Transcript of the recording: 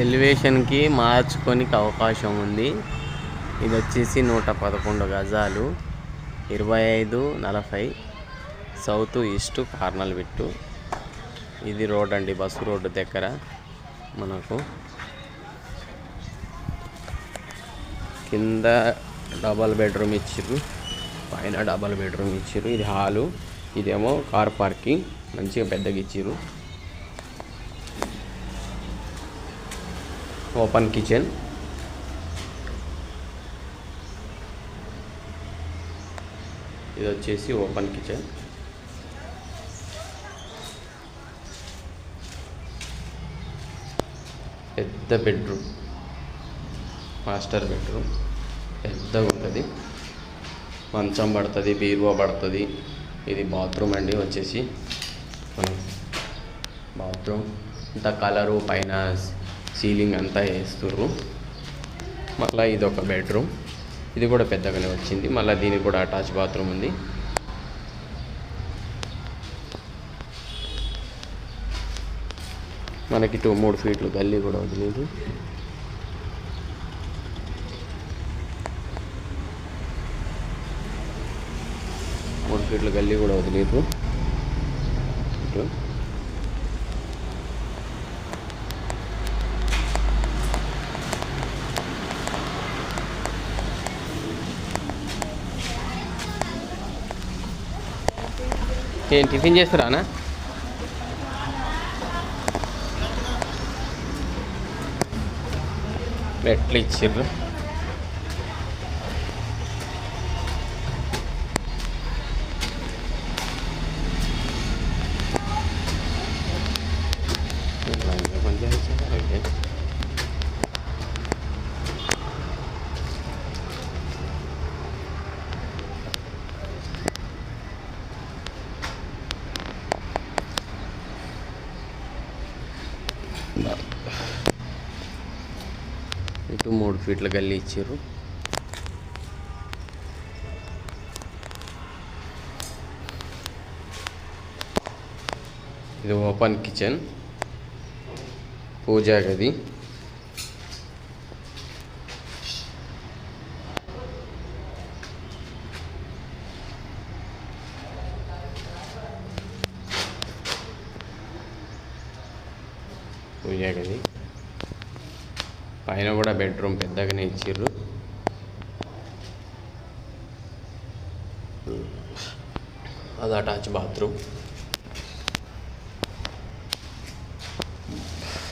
ఎలివేషన్కి మార్చుకోనికి అవకాశం ఉంది. ఇది వచ్చేసి 111 గజాలు, 2540 సౌత్ ఈస్ట్ కార్నల్ బిట్టు. ఇది రోడ్ అండి, బస్సు రోడ్డు దగ్గర మనకు. కింద డబల్ బెడ్రూమ్ ఇచ్చిర్రు, పైన డబల్ బెడ్రూమ్ ఇచ్చిర్రు. ఇది హాలు, ఇదేమో కార్ పార్కింగ్. మంచిగా పెద్దగా ఇచ్చిర్రు. Open kitchen. ఇది వచ్చేసి ఓపెన్ కిచెన్. పెద్ద బెడ్రూమ్, మాస్టర్ బెడ్రూమ్ పెద్దగా ఉంటుంది. మంచం పడుతుంది, బీరువా పడుతుంది. ఇది బాత్రూమ్ అండి. వచ్చేసి బాత్రూమ్ ఇంత కలరు, పైన సీలింగ్ అంతా వేస్తుర్రు. మళ్ళీ ఇది ఒక బెడ్రూమ్, ఇది కూడా పెద్దగానే వచ్చింది. మళ్ళీ దీనికి కూడా అటాచ్ బాత్రూమ్ ఉంది. మనకి 3 ఫీట్లు గల్లీ కూడా వదిలేదు. మూడు ఫీట్ల గల్లీ కూడా వదిలేదు. ఏం టిఫిన్ చేస్తారానా? మెట్లు ఇచ్చిర్రు. ఇటు 3 ఫీట్ల గల్లీ ఇచ్చారు. ఇది ఓపెన్ కిచెన్, పూజా గది. పూజా గది పైన కూడా బెడ్రూమ్ పెద్దగానే ఇచ్చిర్రు. అది అటాచ్ బాత్రూమ్.